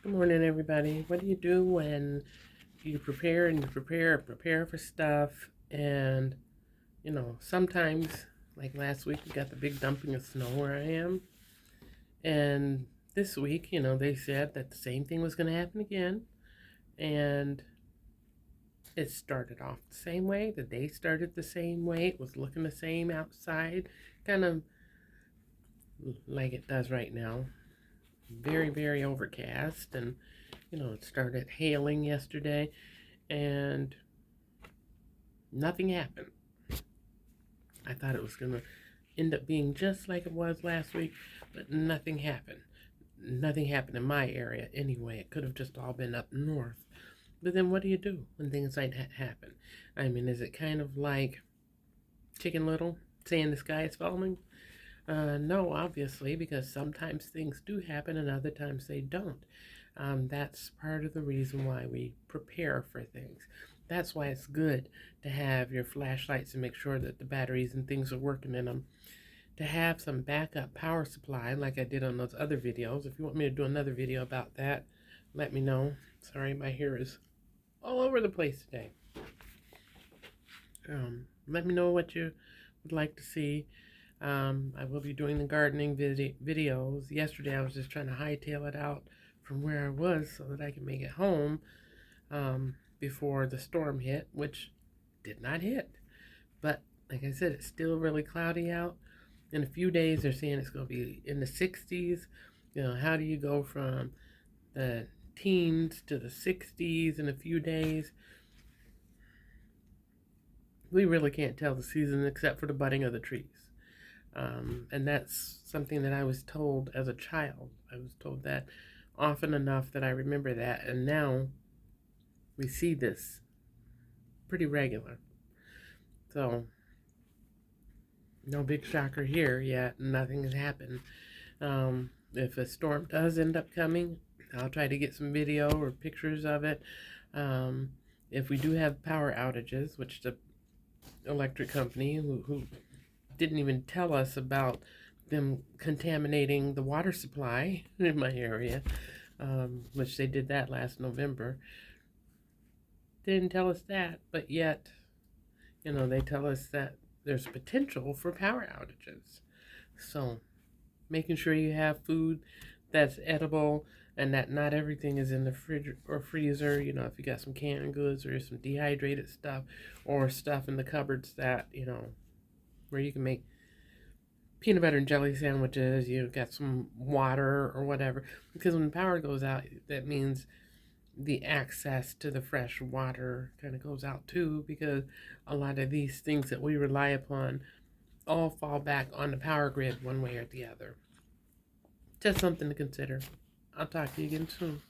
Good morning, everybody. What do you do when you prepare and you prepare for stuff? And, sometimes, like last week, we got the big dumping of snow where I am. And this week, they said that the same thing was going to happen again. And it started off the same way. The day started the same way. It was looking the same outside, kind of like it does right now. Very, very overcast. And, it started hailing yesterday. And nothing happened. I thought it was going to end up being just like it was last week, but nothing happened. Nothing happened in my area anyway. It could have just all been up north. But then what do you do when things like that happen? I mean, is it kind of like Chicken Little saying the sky is falling? No, obviously, because sometimes things do happen and other times they don't. That's part of the reason why we prepare for things. That's why it's good to have your flashlights and make sure that the batteries and things are working in them. To have some backup power supply like I did on those other videos. If you want me to do another video about that, let me know. Sorry, my hair is all over the place today. Let me know what you would like to see. I will be doing the gardening videos. Yesterday I was just trying to hightail it out from where I was so that I could make it home before the storm hit, which did not hit. But like I said, it's still really cloudy out. In a few days, they're saying it's going to be in the 60s. How do you go from the teens to the 60s in a few days? We really can't tell the season except for the budding of the trees. And that's something that I was told as a child. I was told that often enough that I remember that. And now we see this pretty regular. So, no big shocker here yet. Nothing has happened. If a storm does end up coming, I'll try to get some video or pictures of it. If we do have power outages, which the electric company who didn't even tell us about them contaminating the water supply in my area, which they did that last November. They didn't tell us that, but yet, they tell us that there's potential for power outages. So, making sure you have food that's edible and that not everything is in the fridge or freezer. If you got some canned goods or some dehydrated stuff or stuff in the cupboards that, where you can make peanut butter and jelly sandwiches, got some water or whatever. Because when the power goes out, that means the access to the fresh water kind of goes out too, because a lot of these things that we rely upon all fall back on the power grid one way or the other. Just something to consider. I'll talk to you again soon.